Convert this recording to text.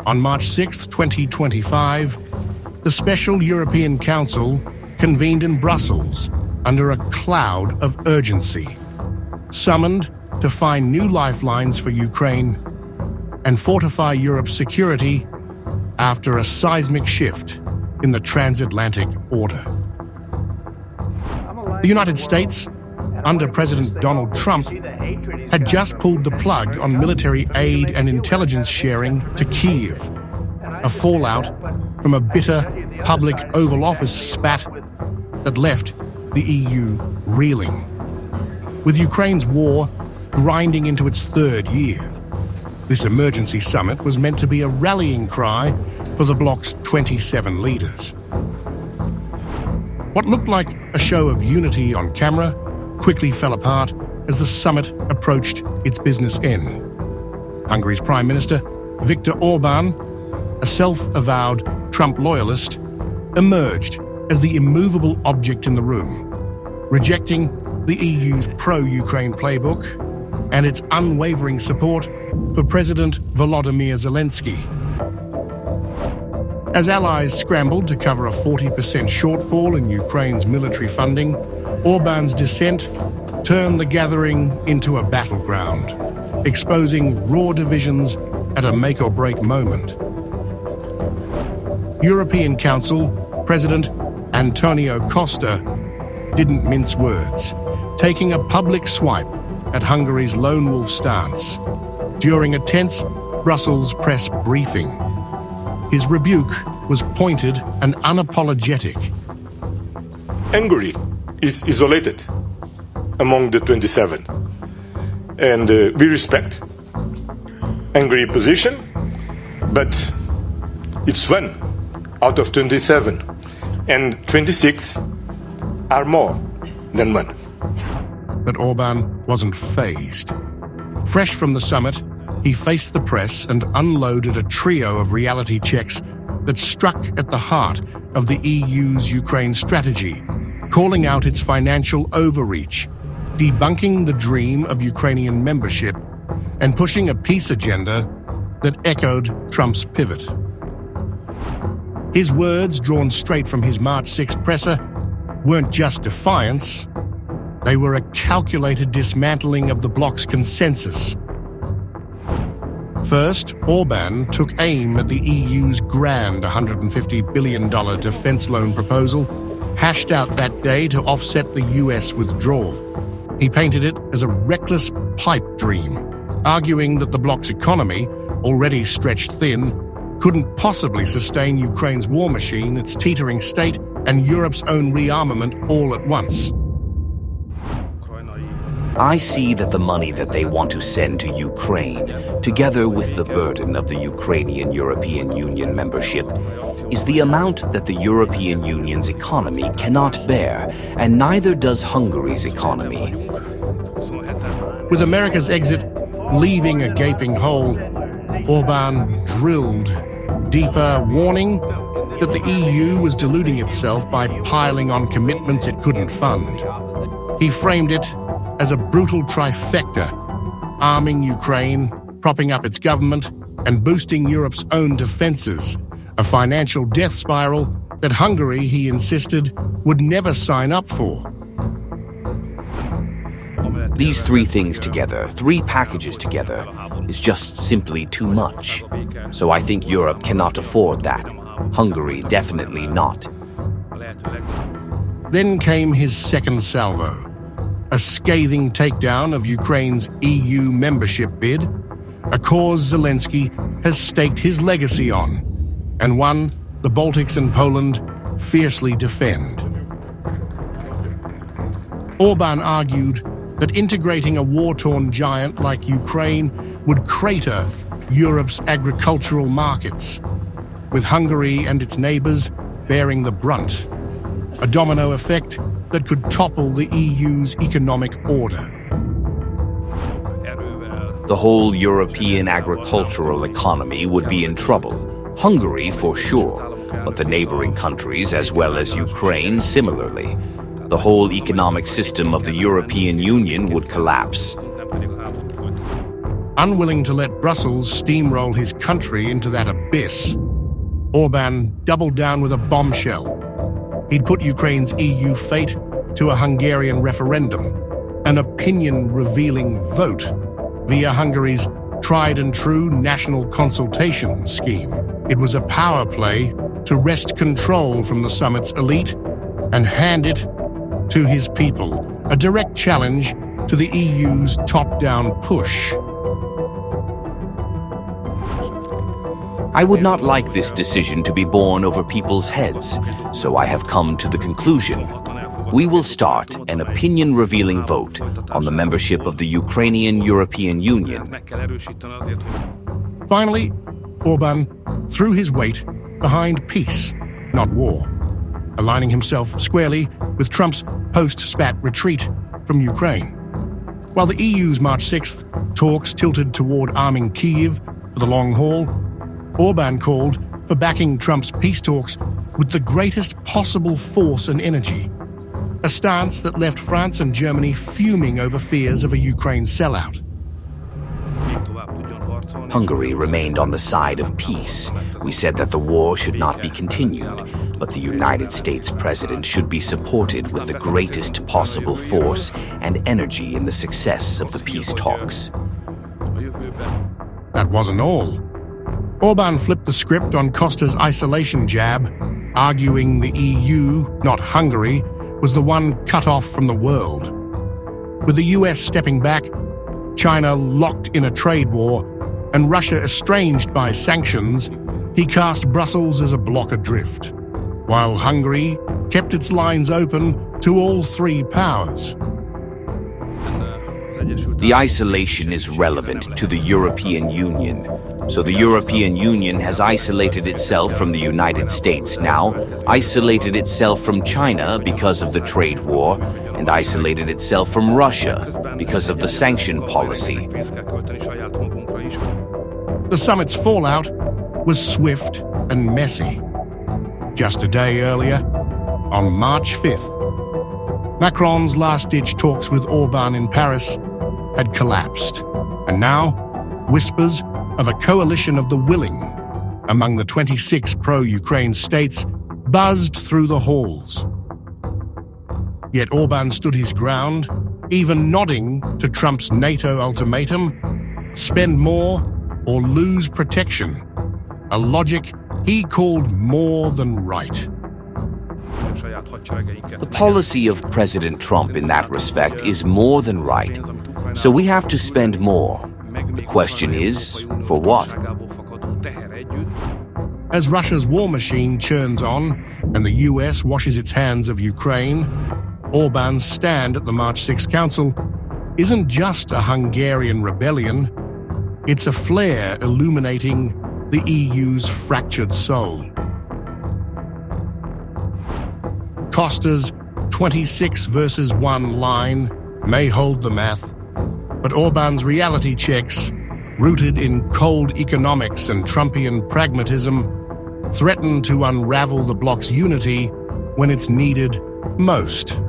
On March 6, 2025, the Special European Council convened in Brussels under a cloud of urgency, summoned to find new lifelines for Ukraine and fortify Europe's security after a seismic shift in the transatlantic order. The United States, under President Donald Trump, had just pulled the plug on military aid and intelligence sharing to Kyiv, a fallout from a bitter public Oval Office spat that left the EU reeling. With Ukraine's war grinding into its third year, this emergency summit was meant to be a rallying cry for the bloc's 27 leaders. What looked like a show of unity on camera quickly fell apart as the summit approached its business end. Hungary's Prime Minister, Viktor Orbán, a self-avowed Trump loyalist, emerged as the immovable object in the room, rejecting the EU's pro-Ukraine playbook and its unwavering support for President Volodymyr Zelensky. As allies scrambled to cover a 40% shortfall in Ukraine's military funding, Orbán's dissent turned the gathering into a battleground, exposing raw divisions at a make-or-break moment. European Council President Antonio Costa didn't mince words, taking a public swipe at Hungary's lone wolf stance during a tense Brussels press briefing. His rebuke was pointed and unapologetic. Hungary is isolated among the 27, and we respect Hungary's position, but it's one out of 27, and 26 are more than one. But Orbán wasn't fazed. Fresh from the summit, he faced the press and unloaded a trio of reality checks that struck at the heart of the EU's Ukraine strategy, calling out its financial overreach, debunking the dream of Ukrainian membership, and pushing a peace agenda that echoed Trump's pivot. His words, drawn straight from his March 6 presser, weren't just defiance, they were a calculated dismantling of the bloc's consensus. First, Orbán took aim at the EU's grand $150 billion defense loan proposal, hashed out that day to offset the US withdrawal. He painted it as a reckless pipe dream, arguing that the bloc's economy, already stretched thin, couldn't possibly sustain Ukraine's war machine, its teetering state, and Europe's own rearmament all at once. I see that the money that they want to send to Ukraine, together with the burden of the Ukrainian European Union membership, is the amount that the European Union's economy cannot bear, and neither does Hungary's economy. With America's exit leaving a gaping hole, Orbán drilled deeper, warning that the EU was deluding itself by piling on commitments it couldn't fund. He framed it as a brutal trifecta, arming Ukraine, propping up its government, and boosting Europe's own defenses, a financial death spiral that Hungary, he insisted, would never sign up for. These three things together, three packages together, is just simply too much. So I think Europe cannot afford that. Hungary definitely not. Then came his second salvo, a scathing takedown of Ukraine's EU membership bid, a cause Zelensky has staked his legacy on, and one the Baltics and Poland fiercely defend. Orbán argued that integrating a war-torn giant like Ukraine would crater Europe's agricultural markets, with Hungary and its neighbors bearing the brunt, a domino effect that could topple the EU's economic order. The whole European agricultural economy would be in trouble. Hungary for sure, but the neighboring countries as well as Ukraine similarly. The whole economic system of the European Union would collapse. Unwilling to let Brussels steamroll his country into that abyss, Orbán doubled down with a bombshell. He'd put Ukraine's EU fate to a Hungarian referendum, an opinion-revealing vote via Hungary's tried-and-true national consultation scheme. It was a power play to wrest control from the summit's elite and hand it to his people, a direct challenge to the EU's top-down push. I would not like this decision to be borne over people's heads, so I have come to the conclusion. We will start an opinion-revealing vote on the membership of the Ukrainian European Union. Finally, Orbán threw his weight behind peace, not war, aligning himself squarely with Trump's post-spat retreat from Ukraine. While the EU's March 6th talks tilted toward arming Kyiv for the long haul, Orbán called for backing Trump's peace talks with the greatest possible force and energy, a stance that left France and Germany fuming over fears of a Ukraine sellout. Hungary remained on the side of peace. We said that the war should not be continued, but the United States president should be supported with the greatest possible force and energy in the success of the peace talks. That wasn't all. Orbán flipped the script on Costa's isolation jab, arguing the EU, not Hungary, was the one cut off from the world. With the US stepping back, China locked in a trade war, and Russia estranged by sanctions, he cast Brussels as a bloc adrift, while Hungary kept its lines open to all three powers. The isolation is relevant to the European Union. So the European Union has isolated itself from the United States now, isolated itself from China because of the trade war, and isolated itself from Russia because of the sanction policy. The summit's fallout was swift and messy. Just a day earlier, on March 5th, Macron's last-ditch talks with Orbán in Paris had collapsed, and now whispers of a coalition of the willing among the 26 pro-Ukraine states buzzed through the halls. Yet Orbán stood his ground, even nodding to Trump's NATO ultimatum, spend more or lose protection, a logic he called more than right. The policy of President Trump in that respect is more than right, so we have to spend more. The question is, for what? As Russia's war machine churns on and the US washes its hands of Ukraine, Orbán's stand at the March 6 Council isn't just a Hungarian rebellion, it's a flare illuminating the EU's fractured soul. Costa's 26 versus 1 line may hold the math, but Orbán's reality checks, rooted in cold economics and Trumpian pragmatism, threaten to unravel the bloc's unity when it's needed most.